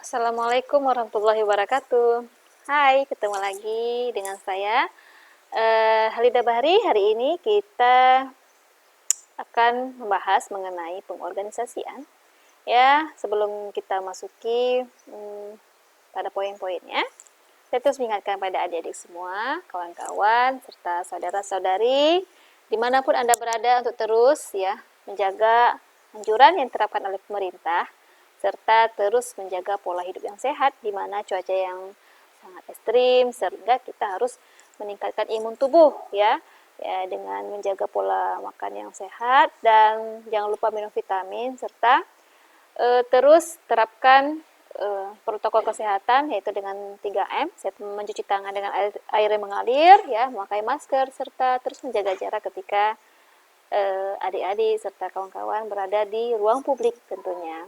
Assalamualaikum warahmatullahi wabarakatuh. Hai, ketemu lagi dengan saya Halida Bahri. Hari ini kita akan membahas mengenai pengorganisasian. Ya, sebelum kita masuki pada poin-poinnya, saya terus mengingatkan pada adik-adik semua, kawan-kawan, serta saudara-saudari, dimanapun Anda berada untuk terus ya menjaga anjuran yang diterapkan oleh pemerintah, serta terus menjaga pola hidup yang sehat, di mana cuaca yang sangat ekstrim, sehingga kita harus meningkatkan imun tubuh ya dengan menjaga pola makan yang sehat dan jangan lupa minum vitamin serta terus terapkan protokol kesehatan yaitu dengan 3M, mencuci tangan dengan air yang mengalir ya, memakai masker serta terus menjaga jarak ketika adik-adik serta kawan-kawan berada di ruang publik tentunya.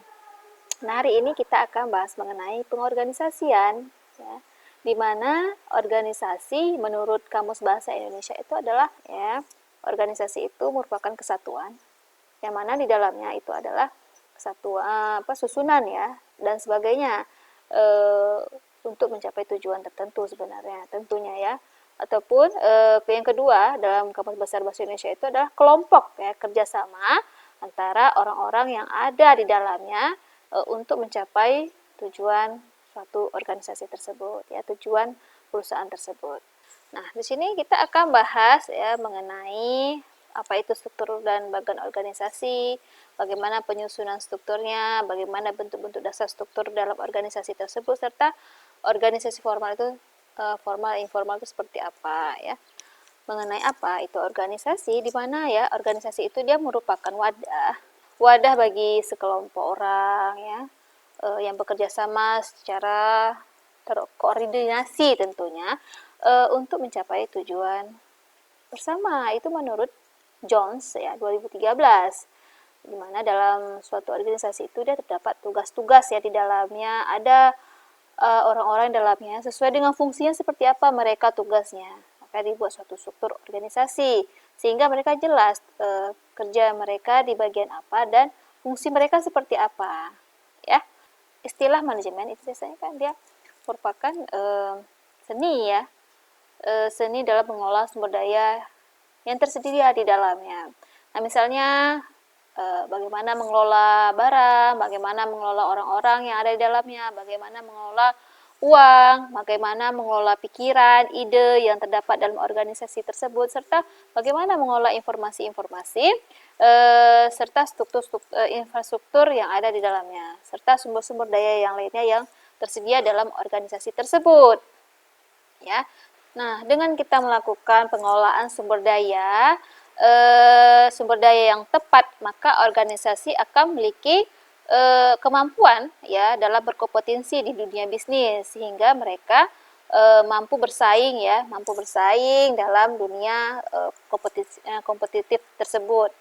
Nah, hari ini kita akan bahas mengenai pengorganisasian ya, di mana organisasi menurut Kamus Bahasa Indonesia itu adalah ya, organisasi itu merupakan kesatuan yang mana di dalamnya itu adalah kesatuan susunan ya dan sebagainya e, untuk mencapai tujuan tertentu sebenarnya tentunya ya, ataupun yang kedua dalam Kamus Besar Bahasa Indonesia itu adalah kelompok ya, kerjasama antara orang-orang yang ada di dalamnya untuk mencapai tujuan suatu organisasi tersebut ya, tujuan perusahaan tersebut. Nah, di sini kita akan bahas ya mengenai apa itu struktur dan bagian organisasi, bagaimana penyusunan strukturnya, bagaimana bentuk-bentuk dasar struktur dalam organisasi tersebut, serta organisasi formal itu formal informal itu seperti apa ya. Mengenai apa itu organisasi, di mana ya organisasi itu dia merupakan wadah bagi sekelompok orang ya yang bekerja sama secara terkoordinasi tentunya untuk mencapai tujuan bersama. Itu menurut Jones ya 2013, di mana dalam suatu organisasi itu dia terdapat tugas-tugas ya, di dalamnya ada orang-orang dalamnya sesuai dengan fungsinya seperti apa mereka tugasnya, maka dibuat suatu struktur organisasi sehingga mereka jelas kerja mereka di bagian apa dan fungsi mereka seperti apa ya. Istilah manajemen itu biasanya kan dia merupakan seni ya, seni dalam mengelola sumber daya yang tersedia di dalamnya. Nah, misalnya bagaimana mengelola barang, bagaimana mengelola orang-orang yang ada di dalamnya, bagaimana mengelola uang, bagaimana mengelola pikiran, ide yang terdapat dalam organisasi tersebut, serta bagaimana mengelola informasi-informasi serta infrastruktur yang ada di dalamnya, serta sumber-sumber daya yang lainnya yang tersedia dalam organisasi tersebut. Ya. Nah, dengan kita melakukan pengelolaan sumber daya yang tepat, maka organisasi akan memiliki kemampuan ya dalam berkompetensi di dunia bisnis sehingga mereka mampu bersaing dalam dunia kompetitif tersebut.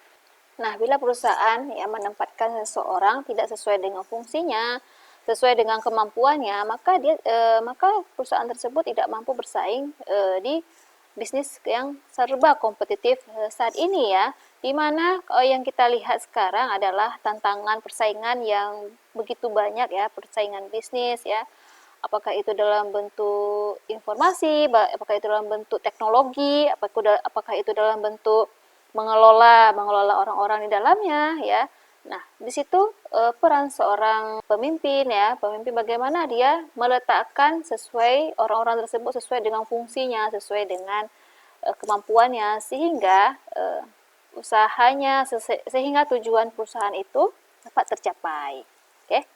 Nah, bila perusahaan ya menempatkan seseorang tidak sesuai dengan fungsinya, sesuai dengan kemampuannya, maka perusahaan tersebut tidak mampu bersaing di bisnis yang serba kompetitif saat ini ya, di mana yang kita lihat sekarang adalah tantangan persaingan yang begitu banyak ya, persaingan bisnis ya, apakah itu dalam bentuk informasi, apakah itu dalam bentuk teknologi, apakah itu dalam bentuk mengelola orang-orang di dalamnya ya. Nah, di situ peran seorang pemimpin ya, pemimpin bagaimana dia meletakkan sesuai orang-orang tersebut sesuai dengan fungsinya, sesuai dengan kemampuannya sehingga sehingga tujuan perusahaan itu dapat tercapai. Oke.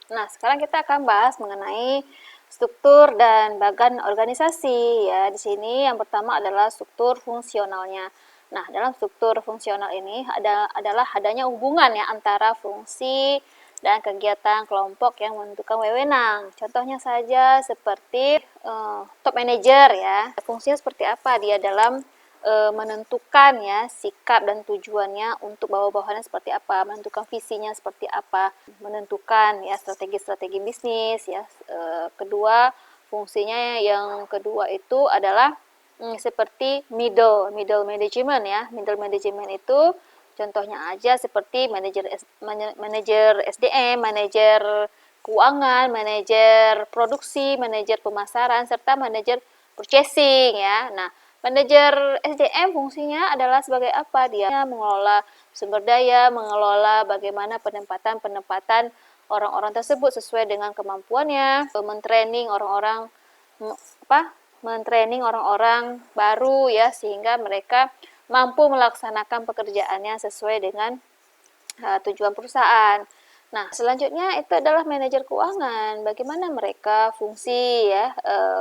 Nah, sekarang kita akan bahas mengenai struktur dan bagan organisasi ya. Di sini yang pertama adalah struktur fungsionalnya. Nah, dalam struktur fungsional ini adalah adanya hubungan ya antara fungsi dan kegiatan kelompok yang menentukan wewenang. Contohnya saja seperti top manager ya. Fungsinya seperti apa dia dalam menentukan ya sikap dan tujuannya untuk bawahannya seperti apa, menentukan visinya seperti apa, menentukan ya strategi-strategi bisnis ya. Kedua, fungsinya yang kedua itu adalah seperti middle management ya. Middle management itu contohnya aja seperti manajer SDM, manajer keuangan, manajer produksi, manajer pemasaran, serta manajer purchasing ya. Nah, manajer SDM fungsinya adalah sebagai apa? Dia mengelola sumber daya, mengelola bagaimana penempatan orang-orang tersebut sesuai dengan kemampuannya, mentraining orang-orang mentraining orang-orang baru ya, sehingga mereka mampu melaksanakan pekerjaannya sesuai dengan tujuan perusahaan. Nah, selanjutnya itu adalah manajer keuangan. Bagaimana mereka fungsi ya,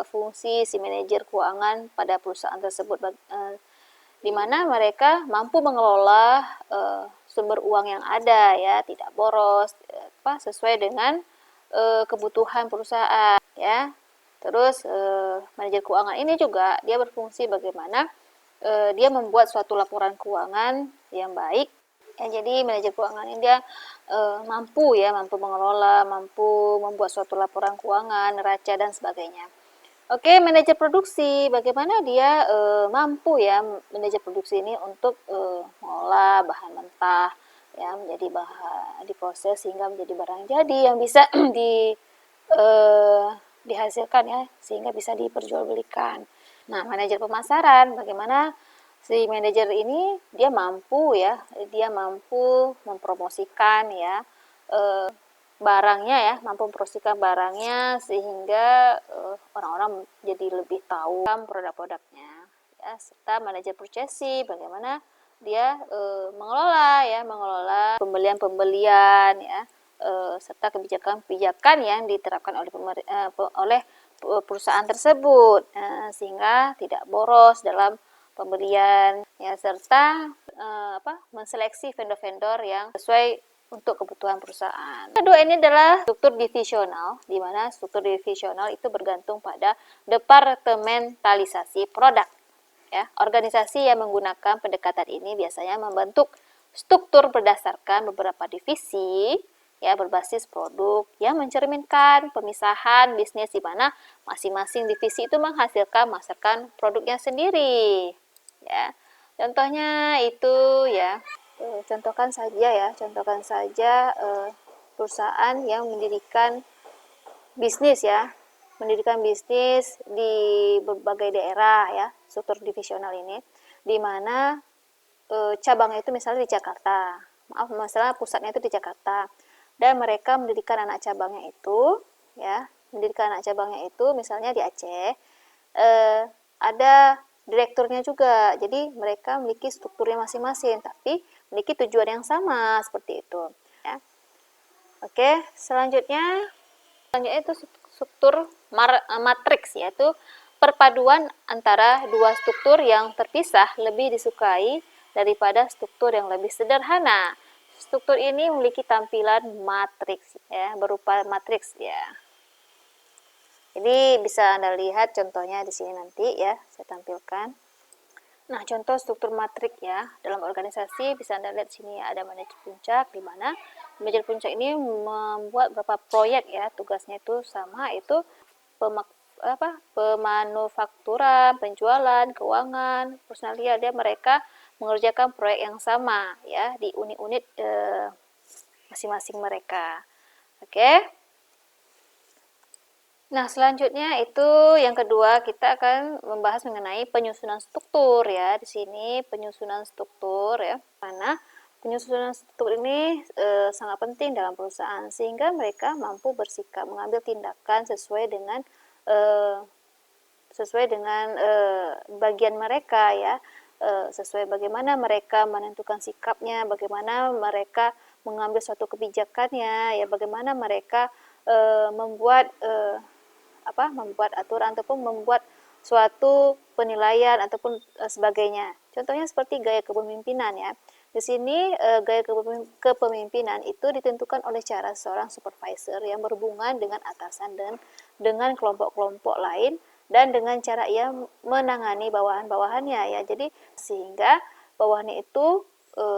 fungsi si manajer keuangan pada perusahaan tersebut, di mana mereka mampu mengelola sumber uang yang ada ya, tidak boros, sesuai dengan kebutuhan perusahaan ya. Terus manajer keuangan ini juga dia berfungsi bagaimana dia membuat suatu laporan keuangan yang baik. Ya, jadi manajer keuangan ini dia mampu mengelola, mampu membuat suatu laporan keuangan, neraca dan sebagainya. Oke, manajer produksi, bagaimana dia mampu ya manajer produksi ini untuk mengolah bahan mentah ya menjadi bahan diproses sehingga menjadi barang jadi yang bisa dihasilkan ya, sehingga bisa diperjualbelikan. Nah, manajer pemasaran, bagaimana si manajer ini dia mampu mempromosikan ya barangnya ya, mampu mempromosikan barangnya sehingga orang-orang jadi lebih tahu produk-produknya ya. Serta manajer purchasing, bagaimana dia mengelola pembelian-pembelian ya, serta kebijakan-kebijakan yang diterapkan oleh perusahaan tersebut sehingga tidak boros dalam pembelian ya, serta menseleksi vendor-vendor yang sesuai untuk kebutuhan perusahaan. Kedua ini adalah struktur divisional, di mana struktur divisional itu bergantung pada departementalisasi produk. Ya, organisasi yang menggunakan pendekatan ini biasanya membentuk struktur berdasarkan beberapa divisi ya berbasis produk yang mencerminkan pemisahan bisnis di mana masing-masing divisi itu menghasilkan produknya sendiri. Ya, contohnya itu ya, contohkan saja perusahaan yang mendirikan bisnis di berbagai daerah ya, struktur divisional ini, di mana cabangnya itu misalnya di Jakarta, masalah pusatnya itu di Jakarta, dan mereka mendirikan anak cabangnya itu misalnya di Aceh, ada direkturnya juga, jadi mereka memiliki strukturnya masing-masing, tapi memiliki tujuan yang sama seperti itu ya. Oke, selanjutnya itu struktur matriks, yaitu perpaduan antara dua struktur yang terpisah lebih disukai daripada struktur yang lebih sederhana. Struktur ini memiliki tampilan matriks ya, berupa matriks ya. Jadi bisa Anda lihat contohnya di sini nanti ya, saya tampilkan. Nah, contoh struktur matriks ya dalam organisasi bisa Anda lihat sini ada manajer puncak, di mana manajer puncak ini membuat beberapa proyek ya, tugasnya itu sama, itu pemanufakturan, penjualan, keuangan, personalia, mereka mengerjakan proyek yang sama ya di unit-unit masing-masing mereka. Oke. Nah, selanjutnya itu yang kedua kita akan membahas mengenai penyusunan struktur ya. Di sini penyusunan struktur ya. Mana penyusunan struktur ini sangat penting dalam perusahaan sehingga mereka mampu bersikap mengambil tindakan sesuai dengan bagian mereka ya. Sesuai bagaimana mereka menentukan sikapnya, bagaimana mereka mengambil suatu kebijakannya ya, bagaimana mereka membuat aturan ataupun membuat suatu penilaian ataupun sebagainya. Contohnya seperti gaya kepemimpinan ya. Di sini gaya kepemimpinan itu ditentukan oleh cara seorang supervisor yang berhubungan dengan atasan dan dengan kelompok-kelompok lain dan dengan cara ia menangani bawahan-bawahannya ya. Jadi sehingga bawahannya itu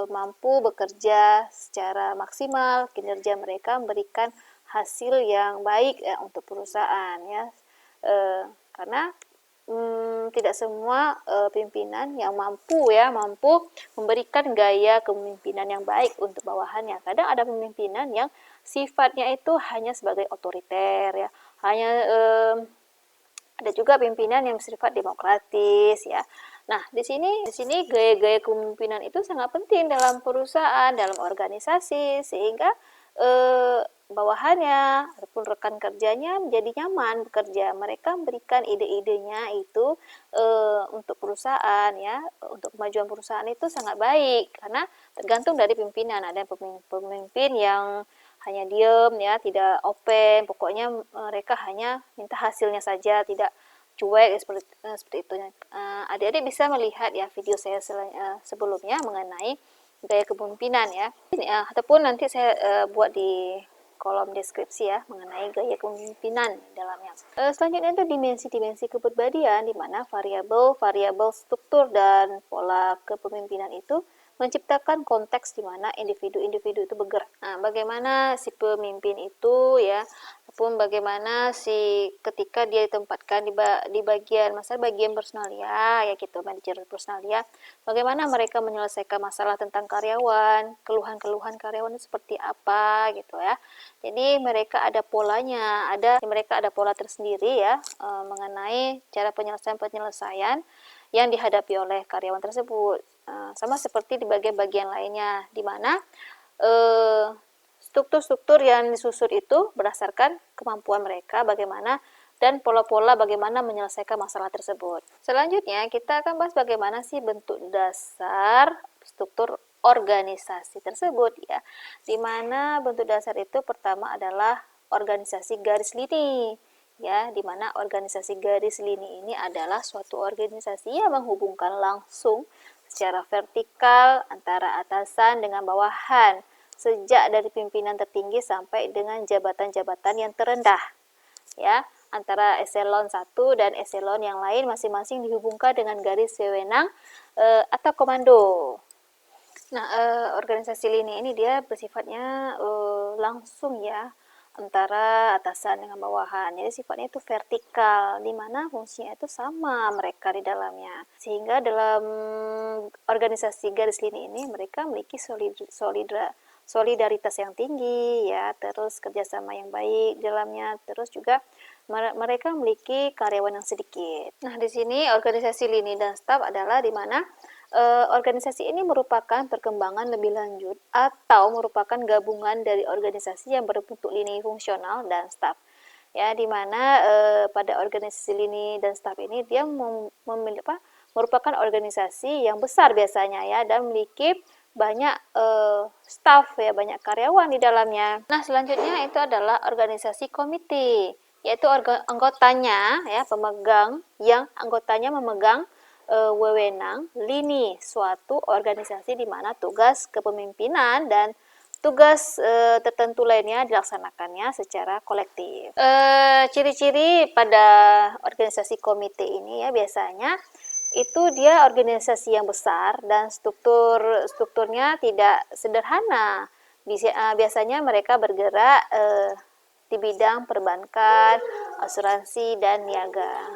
mampu bekerja secara maksimal, kinerja mereka memberikan hasil yang baik ya untuk perusahaan ya, karena tidak semua pimpinan yang mampu memberikan gaya kepemimpinan yang baik untuk bawahannya. Kadang ada pemimpinan yang sifatnya itu hanya sebagai otoriter ya, hanya ada juga pimpinan yang bersifat demokratis ya. Nah, di sini gaya-gaya kepemimpinan itu sangat penting dalam perusahaan, dalam organisasi, sehingga bawahannya ataupun rekan kerjanya menjadi nyaman bekerja. Mereka memberikan ide-idenya itu untuk perusahaan ya, untuk kemajuan perusahaan itu sangat baik karena tergantung dari pimpinan. Ada pemimpin yang hanya diem ya, tidak open, pokoknya mereka hanya minta hasilnya saja, tidak cuek seperti itu. Adik-adik bisa melihat ya video saya sebelumnya mengenai gaya kepemimpinan ya. Ataupun nanti saya buat di kolom deskripsi ya mengenai gaya kepemimpinan dalamnya. Selanjutnya itu dimensi-dimensi kepribadian, di mana variabel struktur dan pola kepemimpinan itu menciptakan konteks di mana individu-individu itu bergerak. Nah, bagaimana si pemimpin itu ya, ataupun bagaimana si ketika dia ditempatkan di bagian bagian personalia ya gitu, manajer personalia, bagaimana mereka menyelesaikan masalah tentang karyawan, keluhan-keluhan karyawan itu seperti apa gitu ya. Jadi mereka ada polanya, mereka ada pola tersendiri ya mengenai cara penyelesaian yang dihadapi oleh karyawan tersebut. Sama seperti di bagian-bagian lainnya, di mana struktur-struktur yang disusun itu berdasarkan kemampuan mereka bagaimana dan pola-pola bagaimana menyelesaikan masalah tersebut. Selanjutnya kita akan bahas bagaimana sih bentuk dasar struktur organisasi tersebut ya. Di mana bentuk dasar itu pertama adalah organisasi garis lini. Ya, di mana organisasi garis lini ini adalah suatu organisasi yang menghubungkan langsung secara vertikal antara atasan dengan bawahan, sejak dari pimpinan tertinggi sampai dengan jabatan-jabatan yang terendah. Ya, antara eselon 1 dan eselon yang lain masing-masing dihubungkan dengan garis wewenang atau komando. Nah, organisasi lini ini dia bersifatnya langsung ya, antara atasan dengan bawahan. Jadi sifatnya itu vertikal, di mana fungsinya itu sama mereka di dalamnya. Sehingga dalam organisasi garis lini ini mereka memiliki solidaritas yang tinggi ya, terus kerjasama yang baik di dalamnya, terus juga mereka memiliki karyawan yang sedikit. Nah, di sini organisasi lini dan staf adalah di mana organisasi ini merupakan perkembangan lebih lanjut atau merupakan gabungan dari organisasi yang berbentuk lini fungsional dan staf. Ya, di mana pada organisasi lini dan staf ini dia merupakan organisasi yang besar biasanya ya, dan memiliki banyak staf ya, banyak karyawan di dalamnya. Nah, selanjutnya itu adalah organisasi komite, yaitu anggotanya ya, pemegang yang anggotanya memegang wewenang lini suatu organisasi di mana tugas kepemimpinan dan tugas tertentu lainnya dilaksanakannya secara kolektif. Ciri-ciri pada organisasi komite ini ya, biasanya itu dia organisasi yang besar dan strukturnya tidak sederhana. Biasanya mereka bergerak di bidang perbankan, asuransi, dan niaga.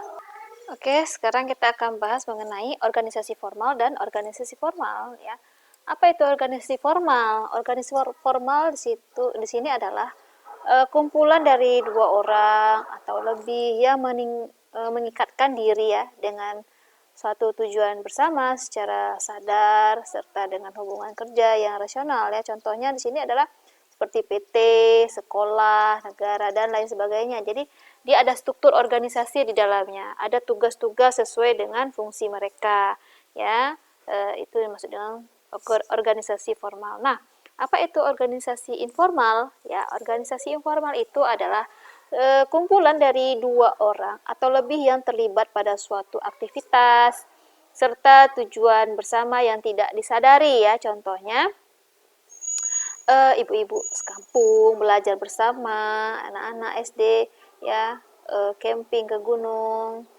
Oke, sekarang kita akan bahas mengenai organisasi formal dan organisasi formal ya. Apa itu organisasi formal? Organisasi formal di sini adalah kumpulan dari 2 orang atau lebih yang mengikatkan diri ya dengan suatu tujuan bersama secara sadar serta dengan hubungan kerja yang rasional ya. Contohnya di sini adalah seperti PT, sekolah, negara, dan lain sebagainya. Jadi dia ada struktur organisasi di dalamnya, ada tugas-tugas sesuai dengan fungsi mereka, ya. Itu yang dimaksud dengan organisasi formal. Nah, apa itu organisasi informal? Ya, organisasi informal itu adalah kumpulan dari 2 orang atau lebih yang terlibat pada suatu aktivitas serta tujuan bersama yang tidak disadari ya. Contohnya ibu-ibu sekampung belajar bersama, anak-anak SD ya, camping ke gunung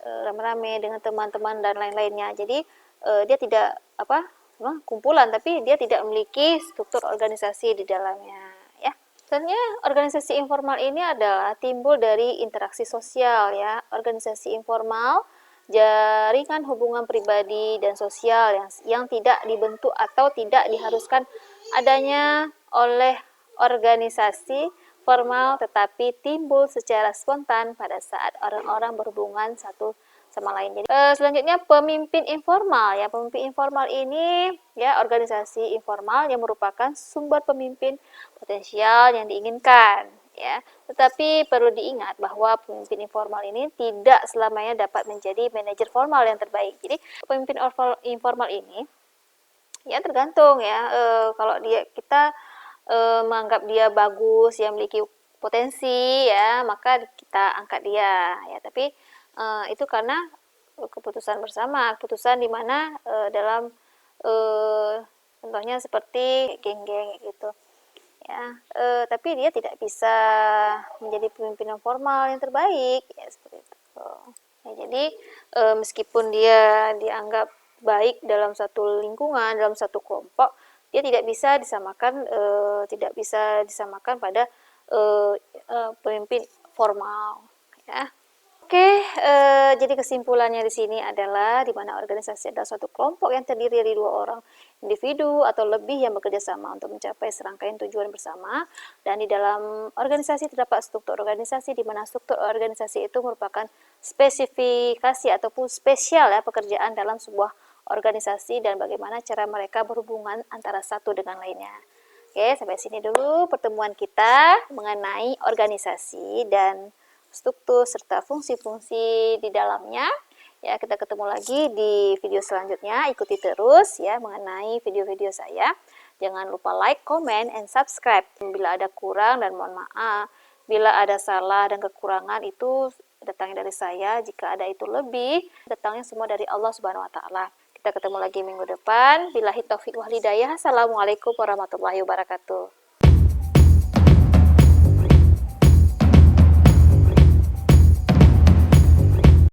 rame-rame dengan teman-teman dan lain-lainnya. Jadi dia tidak kumpulan, tapi dia tidak memiliki struktur organisasi di dalamnya ya. Sebenarnya organisasi informal ini adalah timbul dari interaksi sosial ya. Organisasi informal jaringan hubungan pribadi dan sosial yang tidak dibentuk atau tidak diharuskan adanya oleh organisasi formal, tetapi timbul secara spontan pada saat orang-orang berhubungan satu sama lain. Jadi selanjutnya pemimpin informal ya. Pemimpin informal ini ya organisasi informal yang merupakan sumber pemimpin potensial yang diinginkan ya. Tetapi perlu diingat bahwa pemimpin informal ini tidak selamanya dapat menjadi manajer formal yang terbaik. Jadi pemimpin informal ini ya tergantung ya. Kalau kita menganggap dia bagus, yang memiliki potensi ya, maka kita angkat dia ya. Tapi itu karena keputusan bersama, keputusan di mana dalam contohnya seperti geng-geng gitu ya. Tapi dia tidak bisa menjadi pemimpin yang formal yang terbaik ya, seperti itu ya. Jadi meskipun dia dianggap baik dalam satu lingkungan, dalam satu kelompok, dia tidak bisa disamakan pada pemimpin formal ya. Oke, jadi kesimpulannya di sini adalah di mana organisasi adalah suatu kelompok yang terdiri dari 2 orang individu atau lebih yang bekerja sama untuk mencapai serangkaian tujuan bersama, dan di dalam organisasi terdapat struktur organisasi di mana struktur organisasi itu merupakan spesifikasi ataupun spesial ya pekerjaan dalam sebuah organisasi dan bagaimana cara mereka berhubungan antara satu dengan lainnya. Oke, sampai sini dulu pertemuan kita mengenai organisasi dan struktur serta fungsi-fungsi di dalamnya. Ya, kita ketemu lagi di video selanjutnya. Ikuti terus ya mengenai video-video saya. Jangan lupa like, comment, and subscribe. Bila ada kurang dan mohon maaf. Bila ada salah dan kekurangan itu datangnya dari saya. Jika ada itu lebih, datangnya semua dari Allah Subhanahu wa taala. Kita ketemu lagi minggu depan. Billahi taufiq wal hidayah. Assalamualaikum warahmatullahi wabarakatuh.